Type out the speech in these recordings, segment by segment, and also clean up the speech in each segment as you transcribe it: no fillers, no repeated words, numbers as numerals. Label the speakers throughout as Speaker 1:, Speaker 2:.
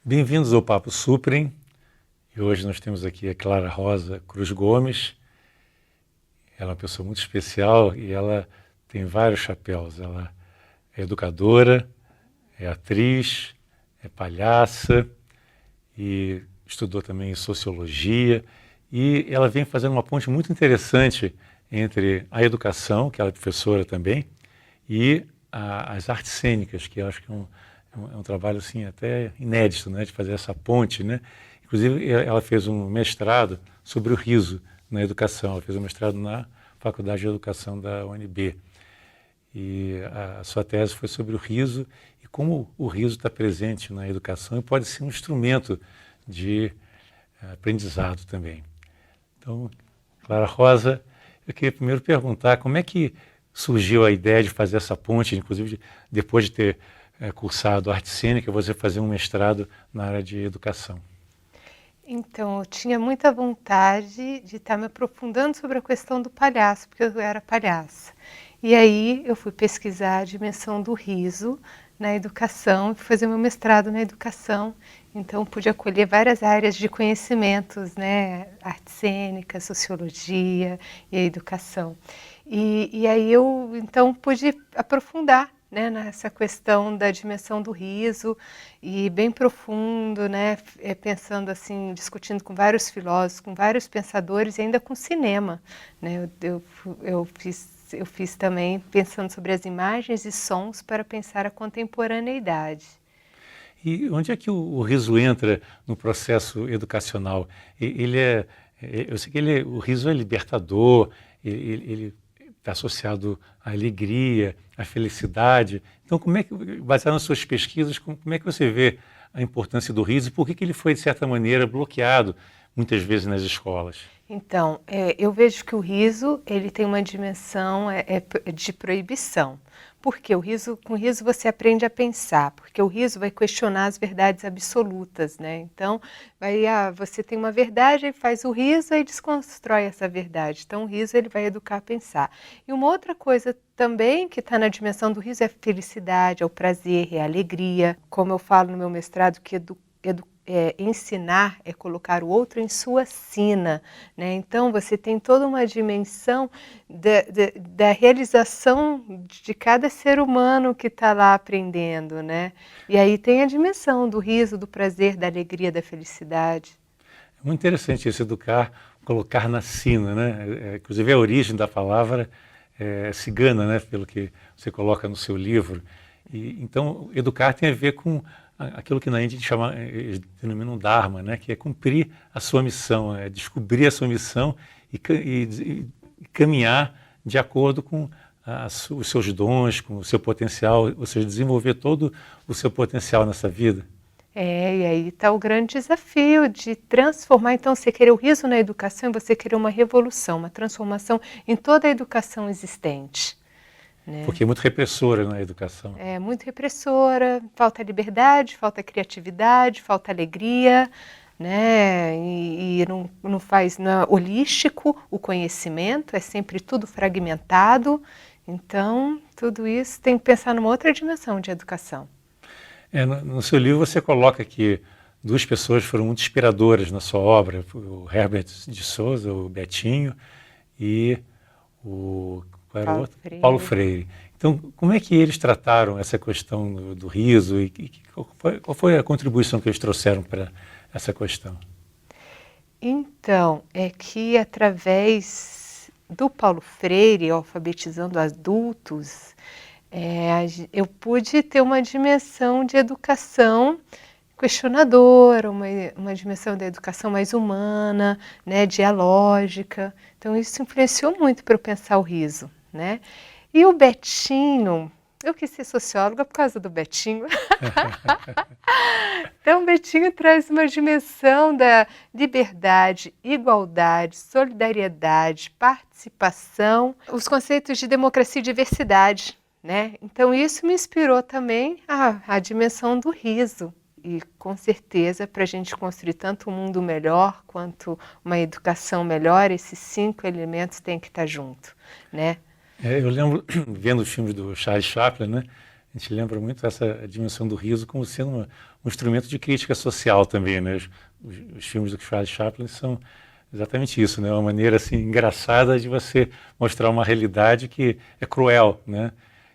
Speaker 1: Bem-vindos ao Papo Suprem. E hoje nós temos aqui a Clara Rosa Cruz Gomes. Ela é uma pessoa muito especial e ela tem vários chapéus. Ela é educadora, é atriz, é palhaça e estudou também sociologia. E ela vem fazendo uma ponte muito interessante entre a educação, que ela é professora também, e as artes cênicas, que eu acho que é um trabalho assim até inédito, né, de fazer essa ponte, né? Inclusive ela fez um mestrado sobre o riso na educação. Ela fez um mestrado na Faculdade de Educação da UNB. E a sua tese foi sobre o riso e como o riso está presente na educação e pode ser um instrumento de aprendizado também. Então, Clara Rosa, eu queria primeiro perguntar como é que surgiu a ideia de fazer essa ponte, inclusive depois de ter cursado arte cênica, você fazer um mestrado na área de educação.
Speaker 2: Então, eu tinha muita vontade de estar me aprofundando sobre a questão do palhaço, porque eu era palhaça. E aí eu fui pesquisar a dimensão do riso na educação, fui fazer meu mestrado na educação. Então, pude acolher várias áreas de conhecimentos, né? Arte cênica, sociologia e a educação. E aí eu, então, pude aprofundar, né, nessa questão da dimensão do riso e bem profundo, né, pensando assim, discutindo com vários filósofos, com vários pensadores e ainda com cinema, né, eu fiz também pensando sobre as imagens e sons para pensar a contemporaneidade.
Speaker 1: E onde é que o riso entra no processo educacional? Ele eu sei que o riso é libertador, ele está associado à alegria, à felicidade. Então, como é que, baseado nas suas pesquisas, como é que você vê a importância do riso e por que ele foi, de certa maneira, bloqueado muitas vezes nas escolas?
Speaker 2: Então, eu vejo que o riso ele tem uma dimensão de proibição. Porque com o riso você aprende a pensar, porque o riso vai questionar as verdades absolutas, né? Então, você tem uma verdade, aí faz o riso e desconstrói essa verdade. Então, o riso ele vai educar a pensar. E uma outra coisa também que está na dimensão do riso é a felicidade, é o prazer, é a alegria. Como eu falo no meu mestrado, que ensinar é colocar o outro em sua sina, né? Então você tem toda uma dimensão da realização de cada ser humano que está lá aprendendo, né? E aí tem a dimensão do riso, do prazer, da alegria, da felicidade.
Speaker 1: É muito interessante isso, educar, colocar na sina, né? Inclusive a origem da palavra é cigana, né? Pelo que você coloca no seu livro. E, então, educar tem a ver com aquilo que na Índia eles denominam Dharma, né? Que é cumprir a sua missão, é descobrir a sua missão e caminhar de acordo com os seus dons, com o seu potencial, ou seja, desenvolver todo o seu potencial nessa vida.
Speaker 2: E aí está o grande desafio de transformar, então, você querer o riso na educação e você querer uma revolução, uma transformação em toda a educação existente, né?
Speaker 1: Porque é muito repressora na educação.
Speaker 2: É muito repressora, falta liberdade, falta criatividade, falta alegria, né? E não é holístico o conhecimento, é sempre tudo fragmentado. Então, tudo isso tem que pensar numa outra dimensão de educação.
Speaker 1: No seu livro você coloca que duas pessoas foram muito inspiradoras na sua obra, o Herbert de Souza, o Betinho, e qual era o
Speaker 2: Paulo
Speaker 1: outro? Paulo
Speaker 2: Freire.
Speaker 1: Freire. Então, como é que eles trataram essa questão do riso e qual foi a contribuição que eles trouxeram para essa questão?
Speaker 2: Então, é que através do Paulo Freire, alfabetizando adultos, eu pude ter uma dimensão de educação questionadora, uma dimensão da educação mais humana, né, dialógica. Então, isso influenciou muito para eu pensar o riso, né? E o Betinho, eu quis ser socióloga por causa do Betinho. Então, o Betinho traz uma dimensão da liberdade, igualdade, solidariedade, participação, os conceitos de democracia e diversidade, né? Então, isso me inspirou também a dimensão do riso. E, com certeza, para a gente construir tanto um mundo melhor quanto uma educação melhor, esses 5 elementos têm que estar juntos, né?
Speaker 1: Eu lembro, vendo os filmes do Charles Chaplin, né? A gente lembra muito essa dimensão do riso como sendo um instrumento de crítica social também, né? Os filmes do Charlie Chaplin são exatamente isso, né? Uma maneira assim engraçada de você mostrar uma realidade que é cruel, né?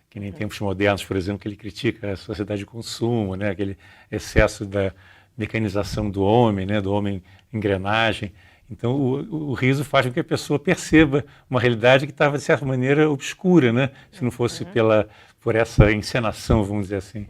Speaker 1: Que nem tempos modernos, por exemplo, que ele critica a sociedade de consumo, né? Aquele excesso da mecanização do homem, né? Do homem engrenagem. Então, o riso faz com que a pessoa perceba uma realidade que estava, de certa maneira, obscura, né? Se não fosse por essa encenação, vamos dizer assim.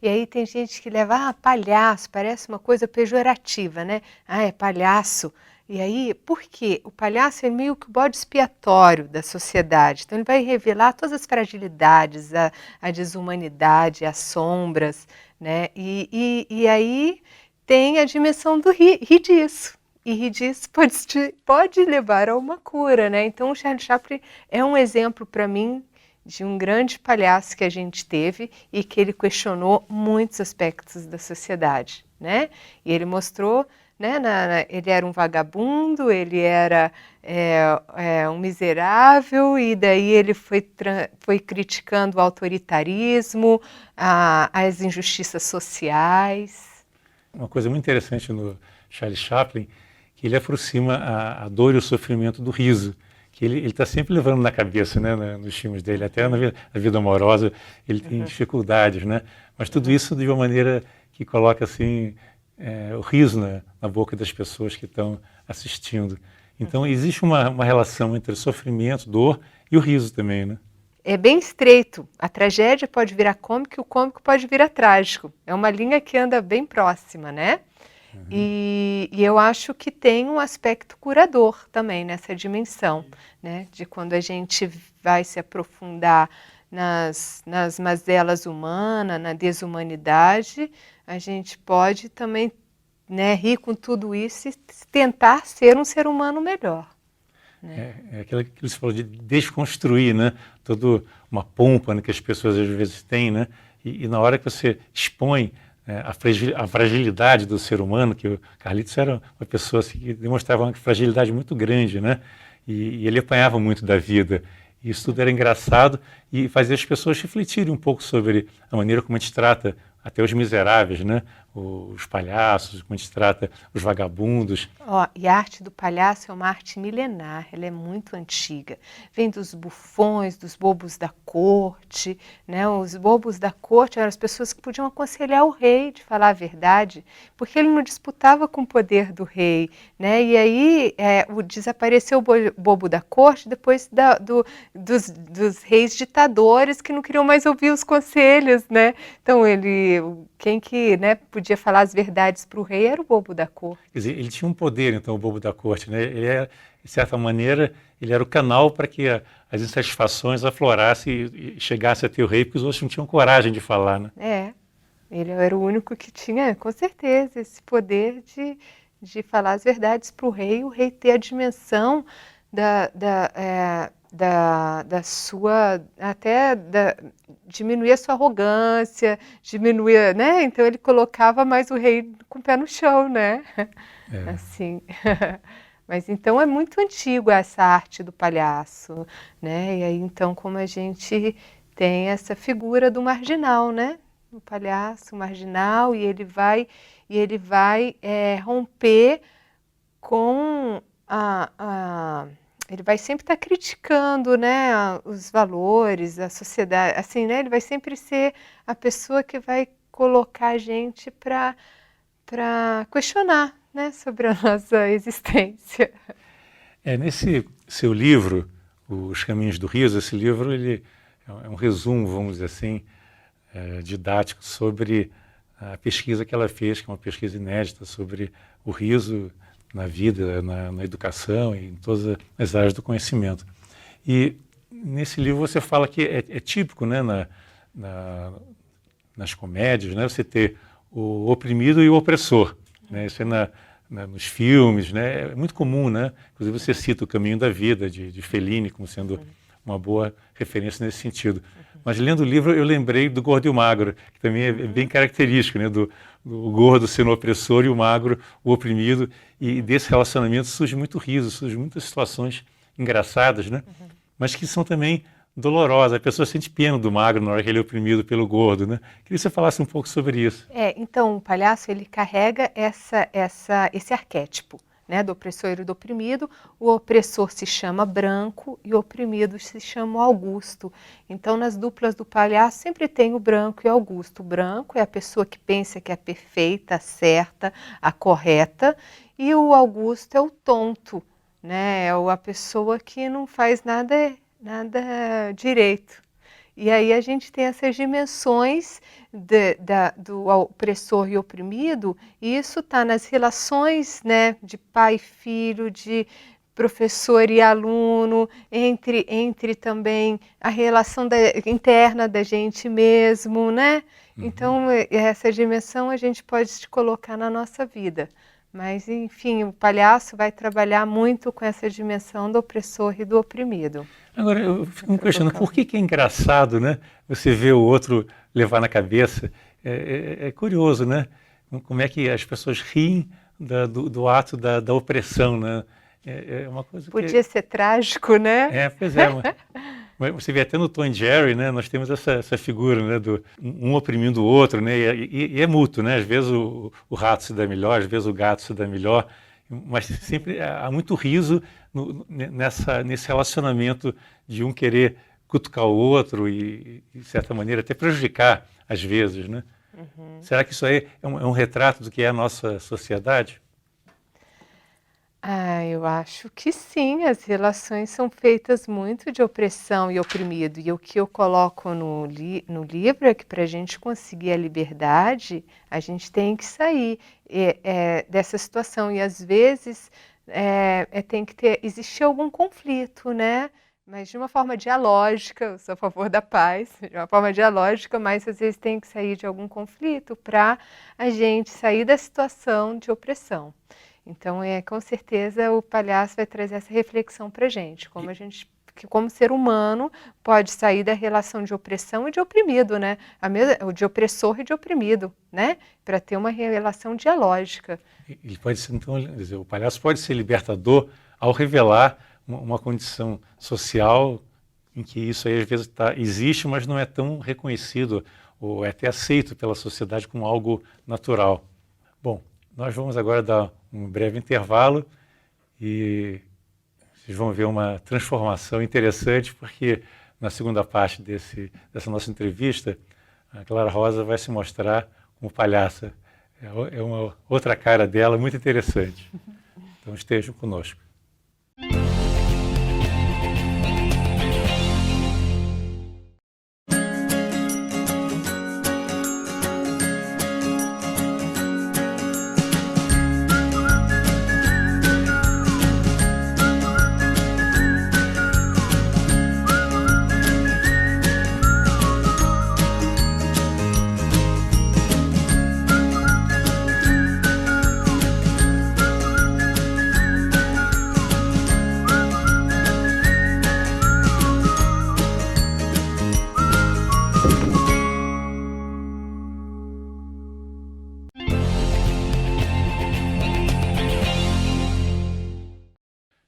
Speaker 2: E aí tem gente que leva, palhaço, parece uma coisa pejorativa, né? Ah, é palhaço. E aí, por quê? O palhaço é meio que o bode expiatório da sociedade. Então, ele vai revelar todas as fragilidades, a desumanidade, as sombras, né? E aí tem a dimensão do rir disso. E rir disso pode levar a uma cura, né? Então, o Charlie Chaplin é um exemplo para mim de um grande palhaço que a gente teve e que ele questionou muitos aspectos da sociedade, né? E ele mostrou, né, ele era um vagabundo, ele era um miserável, e daí ele foi criticando o autoritarismo, as injustiças sociais.
Speaker 1: Uma coisa muito interessante no Charlie Chaplin, que ele aproxima a dor e o sofrimento do riso, que ele está sempre levando na cabeça, né, nos filmes dele, até na vida amorosa ele tem dificuldades, né, mas tudo isso de uma maneira que coloca assim o riso na boca das pessoas que estão assistindo. Então existe uma relação entre sofrimento, dor e o riso também, né?
Speaker 2: É bem estreito. A tragédia pode virar cômico e o cômico pode virar trágico. É uma linha que anda bem próxima, né? E eu acho que tem um aspecto curador também nessa dimensão, né? De quando a gente vai se aprofundar nas mazelas humanas, na desumanidade, a gente pode também, né, rir com tudo isso e tentar ser um ser humano melhor. Né?
Speaker 1: É aquilo que você falou de desconstruir, né? Toda uma pompa, né, que as pessoas às vezes têm, né? E na hora que você expõe a fragilidade do ser humano, que o Carlitos era uma pessoa assim, que demonstrava uma fragilidade muito grande, né? E ele apanhava muito da vida. E isso tudo era engraçado e fazia as pessoas refletirem um pouco sobre a maneira como a gente trata até os miseráveis, né? Os palhaços, como a gente trata os vagabundos.
Speaker 2: E a arte do palhaço é uma arte milenar, ela é muito antiga. Vem dos bufões, dos bobos da corte, né? Os bobos da corte eram as pessoas que podiam aconselhar o rei de falar a verdade, porque ele não disputava com o poder do rei, né? E aí desapareceu o bobo da corte depois dos reis ditadores que não queriam mais ouvir os conselhos, né? Então quem que, né, podia falar as verdades para o rei era o bobo da corte.
Speaker 1: Quer dizer, ele tinha um poder, então, o bobo da corte, né? Ele era, de certa maneira, ele era o canal para que as insatisfações aflorassem e chegassem até o rei, porque os outros não tinham coragem de falar, né?
Speaker 2: Ele era o único que tinha, com certeza, esse poder de falar as verdades para o rei ter a dimensão diminuir a sua arrogância, diminuir, né? Então ele colocava mais o rei com o pé no chão, né? Assim. Mas então é muito antigo essa arte do palhaço, né? E aí então como a gente tem essa figura do marginal, né? O palhaço marginal, e ele vai romper com ele vai sempre estar criticando, né, os valores, a sociedade, assim, né, ele vai sempre ser a pessoa que vai colocar a gente para questionar, né, sobre a nossa existência.
Speaker 1: Nesse seu livro, Os Caminhos do Riso, esse livro ele é um resumo, vamos dizer assim, didático sobre a pesquisa que ela fez, que é uma pesquisa inédita sobre o riso na vida, na educação e em todas as áreas do conhecimento. E nesse livro você fala que é típico, né, nas comédias, né, você ter o oprimido e o opressor. Né, isso nos filmes, né, é muito comum, né? Inclusive você cita O Caminho da Vida, de Fellini, como sendo uma boa referência nesse sentido. Mas lendo o livro eu lembrei do Gordo e o Magro, que também é bem característico, né, do gordo sendo o opressor e o magro o oprimido, e desse relacionamento surge muito riso, surgem muitas situações engraçadas, né? Mas que são também dolorosa, a pessoa sente pena do magro na hora que ele é oprimido pelo gordo, né? Queria que você falasse um pouco sobre isso.
Speaker 2: Então o palhaço ele carrega esse arquétipo, né, do opressor e do oprimido. O opressor se chama Branco e o oprimido se chama Augusto. Então nas duplas do palhaço sempre tem o Branco e o Augusto. O Branco é a pessoa que pensa que é perfeita, a certa, a correta, e o Augusto é o tonto, né, é a pessoa que não faz nada direito. E aí a gente tem essas dimensões do opressor e oprimido, e isso está nas relações, né, de pai e filho, de professor e aluno, entre também a relação interna da gente mesmo, né? Então, essa dimensão a gente pode colocar na nossa vida. Mas, enfim, o palhaço vai trabalhar muito com essa dimensão do opressor e do oprimido.
Speaker 1: Agora, eu fico me questionando, por que é engraçado, né? Você vê o outro levar na cabeça. É curioso, né? Como é que as pessoas riem do ato da opressão, né? É uma coisa
Speaker 2: Podia ser trágico, né?
Speaker 1: Pois é. Mas você vê até no Tom e Jerry, né? Nós temos essa figura, né? Um oprimindo o outro, né? E é mútuo, né? Às vezes o rato se dá melhor, às vezes o gato se dá melhor, mas sempre há muito riso nesse relacionamento de um querer cutucar o outro e, de certa maneira, até prejudicar, às vezes, né? Será que isso aí é um retrato do que é a nossa sociedade?
Speaker 2: Eu acho que sim, as relações são feitas muito de opressão e oprimido, e o que eu coloco no livro é que para a gente conseguir a liberdade, a gente tem que sair dessa situação, e às vezes tem que existir algum conflito, né? Mas de uma forma dialógica, eu sou a favor da paz, de uma forma dialógica, mas às vezes tem que sair de algum conflito para a gente sair da situação de opressão. Então, com certeza, o palhaço vai trazer essa reflexão para a gente, que como ser humano pode sair da relação de opressão e de oprimido, né? De opressor e de oprimido, né? Para ter uma relação dialógica.
Speaker 1: Ele pode ser, então, quer dizer, o palhaço pode ser libertador ao revelar uma condição social em que isso aí às vezes existe, mas não é tão reconhecido ou é até aceito pela sociedade como algo natural. Bom, nós vamos agora dar um breve intervalo e vocês vão ver uma transformação interessante, porque na segunda parte dessa nossa entrevista, a Clara Rosa vai se mostrar como palhaça. É uma outra cara dela muito interessante. Então estejam conosco.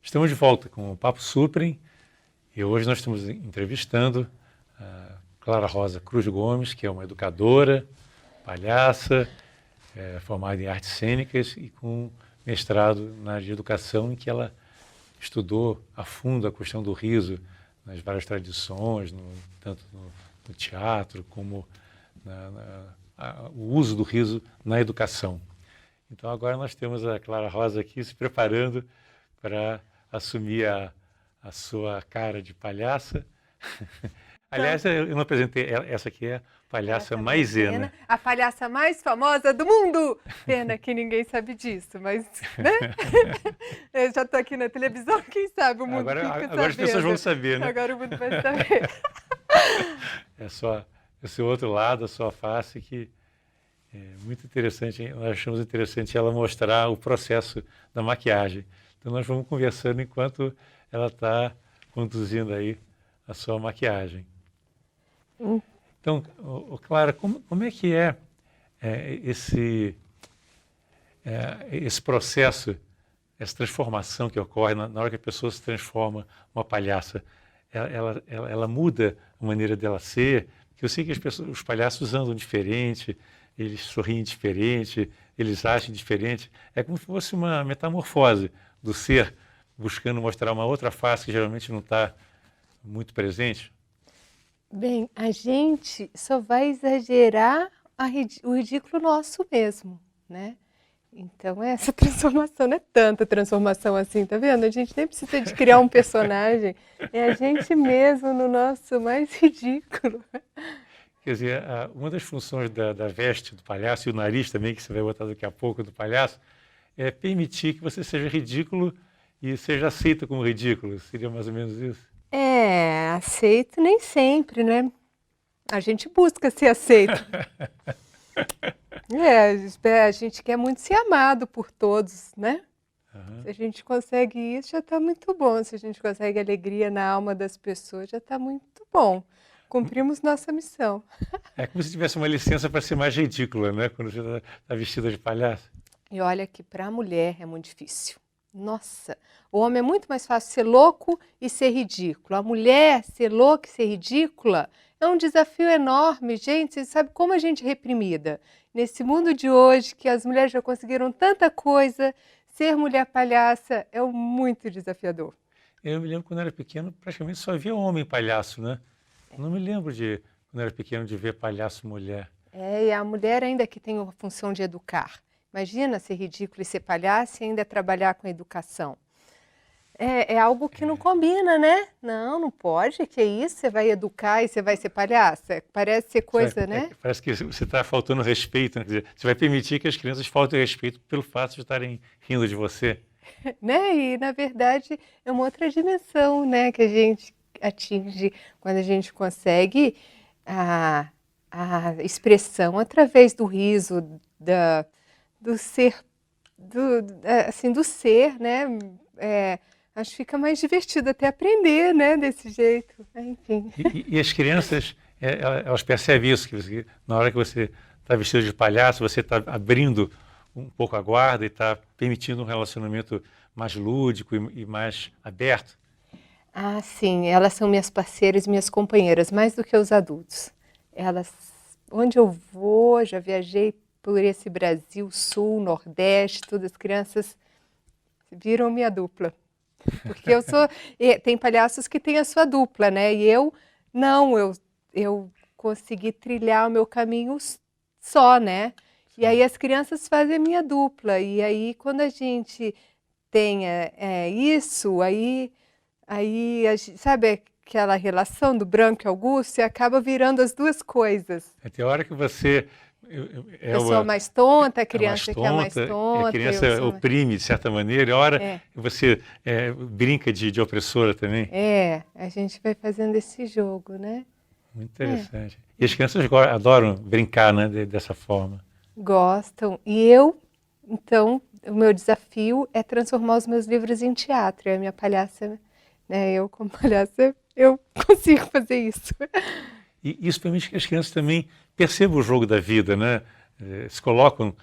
Speaker 1: Estamos de volta com o Papo Suprem e hoje nós estamos entrevistando a Clara Rosa Cruz Gomes, que é uma educadora, palhaça, formada em artes cênicas e com mestrado na área de educação, em que ela estudou a fundo a questão do riso nas várias tradições, tanto no teatro como o uso do riso na educação. Então agora nós temos a Clara Rosa aqui se preparando para assumir a sua cara de palhaça. Aliás, eu não apresentei, essa aqui é a palhaça Maisena.
Speaker 2: A palhaça mais famosa do mundo! Pena que ninguém sabe disso, mas, né? Eu já estou aqui na televisão, quem sabe o mundo fica sabendo.
Speaker 1: Agora as pessoas vão saber, né?
Speaker 2: Agora o mundo vai saber.
Speaker 1: É só o seu outro lado, a sua face, que é muito interessante. Nós achamos interessante ela mostrar o processo da maquiagem. Então nós vamos conversando enquanto ela está conduzindo aí a sua maquiagem. Então, Clara, como é que esse processo, essa transformação que ocorre na hora que a pessoa se transforma uma palhaça? ela muda a maneira dela ser, porque eu sei que os palhaços andam diferente, eles sorriem diferente, eles agem diferente. É como se fosse uma metamorfose do ser, buscando mostrar uma outra face que geralmente não está muito presente.
Speaker 2: Bem, a gente só vai exagerar o ridículo nosso mesmo, né? Então, essa transformação não é tanta transformação assim, tá vendo? A gente nem precisa de criar um personagem, é a gente mesmo no nosso mais ridículo.
Speaker 1: Quer dizer, uma das funções da veste do palhaço, e o nariz também, que você vai botar daqui a pouco do palhaço, é permitir que você seja ridículo e seja aceito como ridículo. Seria mais ou menos isso?
Speaker 2: É, aceito nem sempre, né? A gente busca ser aceito. A gente quer muito ser amado por todos, né?
Speaker 1: Uhum.
Speaker 2: Se a gente consegue isso, já está muito bom. Se a gente consegue alegria na alma das pessoas, já está muito bom. Cumprimos nossa missão.
Speaker 1: É como se tivesse uma licença para ser mais ridícula, né? Quando você está vestida de palhaço.
Speaker 2: E olha que para a mulher é muito difícil. Nossa, o homem é muito mais fácil ser louco e ser ridículo. A mulher ser louca e ser ridícula é um desafio enorme, gente. Você sabe como a gente é reprimida? Nesse mundo de hoje, que as mulheres já conseguiram tanta coisa, ser mulher palhaça é muito desafiador.
Speaker 1: Eu me lembro quando eu era pequeno, praticamente só havia homem palhaço, né? Não me lembro de, quando eu era pequeno, de ver palhaço mulher.
Speaker 2: E a mulher ainda que tem a função de educar. Imagina ser ridículo e ser palhaço e ainda trabalhar com educação. É algo que não combina, né? Não pode, que isso, você vai educar e você vai ser palhaça. Parece ser coisa, né?
Speaker 1: Parece que você está faltando respeito, né? Quer dizer, você vai permitir que as crianças faltem respeito pelo fato de estarem rindo de você.
Speaker 2: Né? E, na verdade, é uma outra dimensão, né, que a gente atinge quando a gente consegue a expressão através do riso, do ser, do ser, né? Acho que fica mais divertido até aprender, né, desse jeito. Enfim.
Speaker 1: E as crianças, elas percebem isso, que na hora que você está vestido de palhaço, você está abrindo um pouco a guarda e está permitindo um relacionamento mais lúdico e mais aberto.
Speaker 2: Ah, sim, elas são minhas parceiras, minhas companheiras, mais do que os adultos. Elas, onde eu vou, já viajei por esse Brasil, Sul, Nordeste, todas as crianças viram minha dupla. Porque tem palhaços que têm a sua dupla, né? E eu não, eu consegui trilhar o meu caminho só, né? E aí as crianças fazem a minha dupla. E aí quando a gente tem isso, aí sabe aquela relação do Branco e Augusto, e acaba virando as duas coisas.
Speaker 1: Tem hora que você...
Speaker 2: Eu sou a mais tonta, a criança que é a mais tonta.
Speaker 1: A criança oprime, de certa maneira, e a hora você brinca de opressora também.
Speaker 2: A gente vai fazendo esse jogo, né?
Speaker 1: Muito interessante. E as crianças adoram brincar, né, dessa forma.
Speaker 2: Gostam. Então, o meu desafio é transformar os meus livros em teatro. E a minha palhaça, né, eu como palhaça, eu consigo fazer isso.
Speaker 1: E isso permite que as crianças também percebam o jogo da vida, né? Se colocam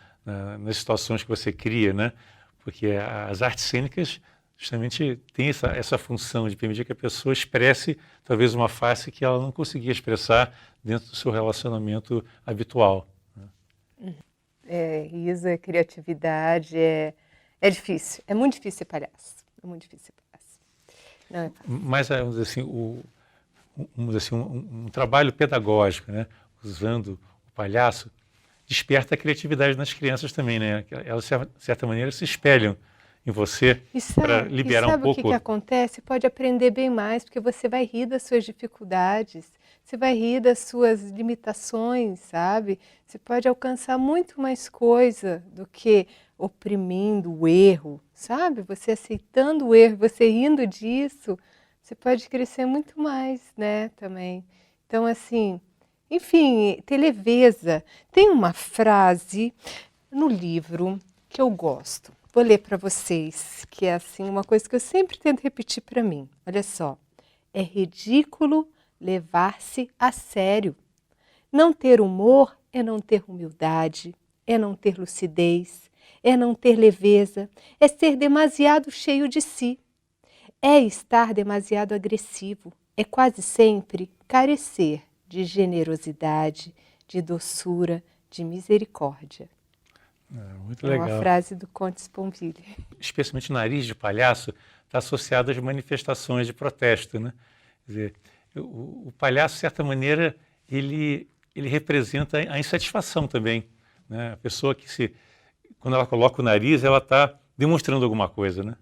Speaker 1: nas situações que você cria, né? Porque as artes cênicas justamente têm essa função de permitir que a pessoa expresse talvez uma face que ela não conseguia expressar dentro do seu relacionamento habitual.
Speaker 2: Riso, criatividade, é difícil. É muito difícil ser palhaço. É muito difícil ser palhaço. Não é fácil.
Speaker 1: Mas, vamos dizer assim, um trabalho pedagógico, né? Usando o palhaço, desperta a criatividade nas crianças também, né? Elas, de certa maneira, se espelham em você para liberar um pouco.
Speaker 2: Sabe o que acontece? Pode aprender bem mais, porque você vai rir das suas dificuldades, você vai rir das suas limitações, sabe? Você pode alcançar muito mais coisa do que oprimindo o erro, sabe? Você aceitando o erro, você rindo disso, você pode crescer muito mais, né, também. Então, assim, enfim, ter leveza. Tem uma frase no livro que eu gosto. Vou ler para vocês, que é assim uma coisa que eu sempre tento repetir para mim. Olha só. É ridículo levar-se a sério. Não ter humor é não ter humildade, é não ter lucidez, é não ter leveza, é ser demasiado cheio de si. É estar demasiado agressivo, é quase sempre carecer de generosidade, de doçura, de misericórdia.
Speaker 1: Muito
Speaker 2: É uma
Speaker 1: legal.
Speaker 2: frase do Conte Sponville.
Speaker 1: Especialmente o nariz de palhaço está associado às manifestações de protesto, né? Quer dizer, o palhaço, de certa maneira, ele representa a insatisfação também, né? A pessoa que quando ela coloca o nariz, ela está demonstrando alguma coisa, né?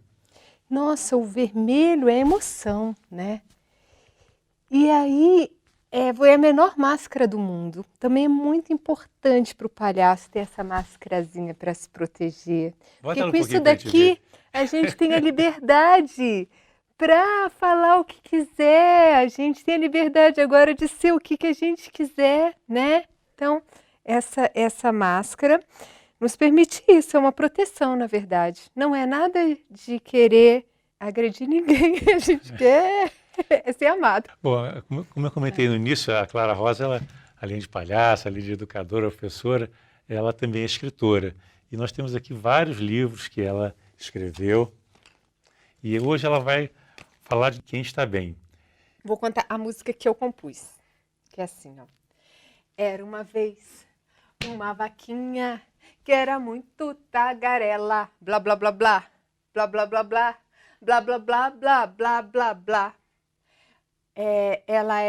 Speaker 2: Nossa, o vermelho é emoção, né? E aí, foi a menor máscara do mundo. Também é muito importante para o palhaço ter essa máscarazinha para se proteger.
Speaker 1: Bota
Speaker 2: Porque
Speaker 1: ela um
Speaker 2: com isso
Speaker 1: pouquinho para a gente ver.
Speaker 2: daqui, a gente tem a liberdade para falar o que quiser. A gente tem a liberdade agora de ser o que a gente quiser, né? Então, essa máscara nos permite isso, é uma proteção, na verdade. Não é nada de querer agredir ninguém, a gente quer ser amado.
Speaker 1: Bom, como eu comentei no início, a Clara Rosa, ela, além de palhaça, além de educadora, professora, ela também é escritora. E nós temos aqui vários livros que ela escreveu. E hoje ela vai falar de Quem Está Bem.
Speaker 2: Vou contar a música que eu compus, que é assim, ó. Era uma vez uma vaquinha que era muito tagarela, blá blá blá blá, blá blá blá blá, blá blá blá blá blá blá blá. Ela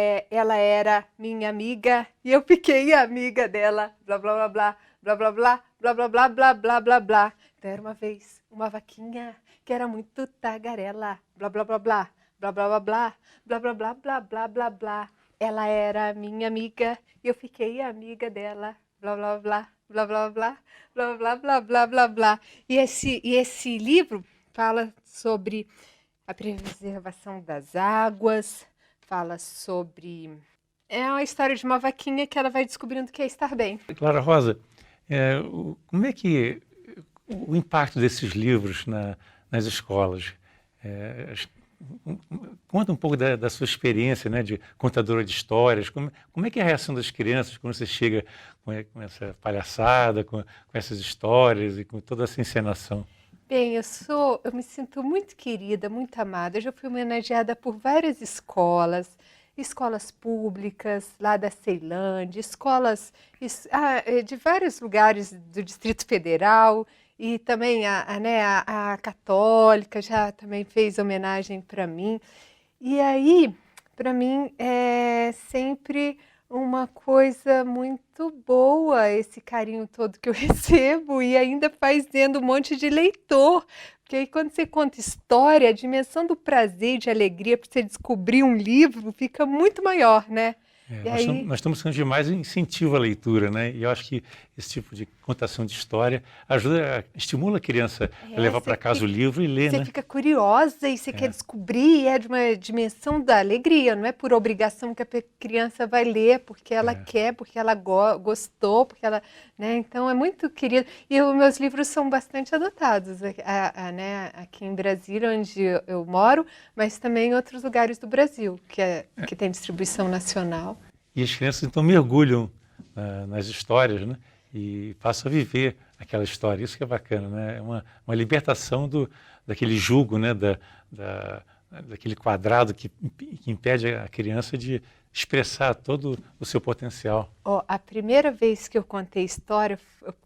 Speaker 2: era minha amiga e eu fiquei amiga dela, blá blá blá blá, blá blá blá, blá blá blá blá blá blá blá. Então era uma vez uma vaquinha que era muito tagarela, blá blá blá blá, blá blá blá blá, blá blá blá blá blá blá blá. Ela era minha amiga e eu fiquei amiga dela, blá blá blá, blá blá blá, blá blá blá blá blá blá. E esse livro fala sobre a preservação das águas, fala sobre... É uma história de uma vaquinha que ela vai descobrindo que é estar bem.
Speaker 1: Clara Rosa, como é que o impacto desses livros nas escolas? Conta um pouco da sua experiência, né, de contadora de histórias. Como é que é a reação das crianças quando você chega com essa palhaçada, com essas histórias e com toda essa encenação?
Speaker 2: Bem, eu me sinto muito querida, muito amada. Eu já fui homenageada por várias escolas públicas lá da Ceilândia, escolas de vários lugares do Distrito Federal, e também a Católica já também fez homenagem para mim. E aí, para mim, é sempre uma coisa muito boa esse carinho todo que eu recebo, e ainda fazendo um monte de leitor. Porque aí quando você conta história, a dimensão do prazer e de alegria para você descobrir um livro fica muito maior, né?
Speaker 1: Nós estamos sendo demais incentivo à leitura, né? E eu acho que esse tipo de contação de história estimula a criança a levar para casa o livro e ler, né?
Speaker 2: Você fica curiosa e você quer descobrir, e é de uma dimensão da alegria, não é por obrigação que a criança vai ler, porque ela quer, porque ela gostou, porque ela, né? Então é muito querido. E os meus livros são bastante adotados, né? Aqui em Brasília, onde eu moro, mas também em outros lugares do Brasil, que tem distribuição nacional.
Speaker 1: E as crianças então mergulham nas histórias, né? E passam a viver aquela história. Isso que é bacana, né? É uma libertação daquele jugo, né? Daquele quadrado que impede a criança de expressar todo o seu potencial.
Speaker 2: A primeira vez que eu contei história,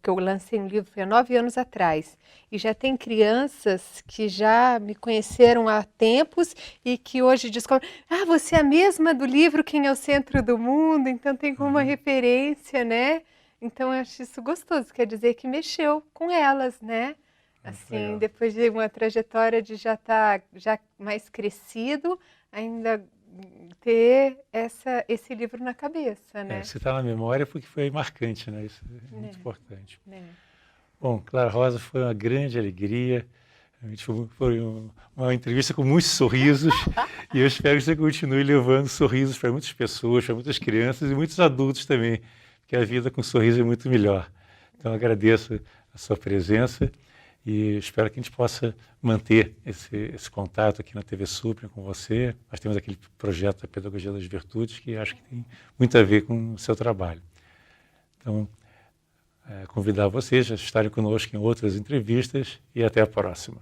Speaker 2: que eu lancei um livro, foi há 9 anos atrás. E já tem crianças que já me conheceram há tempos e que hoje descobrem, você é a mesma do livro Quem é o Centro do Mundo? Então tem como uma referência, né? Então eu acho isso gostoso, quer dizer que mexeu com elas, né? Assim, depois de uma trajetória de já estar mais crescido, ainda ter esse livro na cabeça, né?
Speaker 1: Se está na memória porque foi marcante, né? Isso é muito importante. Bom, Clara Rosa, foi uma grande alegria. Foi uma entrevista com muitos sorrisos e eu espero que você continue levando sorrisos para muitas pessoas, para muitas crianças e muitos adultos também, porque a vida com sorriso é muito melhor. Então, agradeço a sua presença e espero que a gente possa manter esse contato aqui na TV Suprem com você. Nós temos aquele projeto da Pedagogia das Virtudes que acho que tem muito a ver com o seu trabalho. Então, convidar vocês a estarem conosco em outras entrevistas e até a próxima.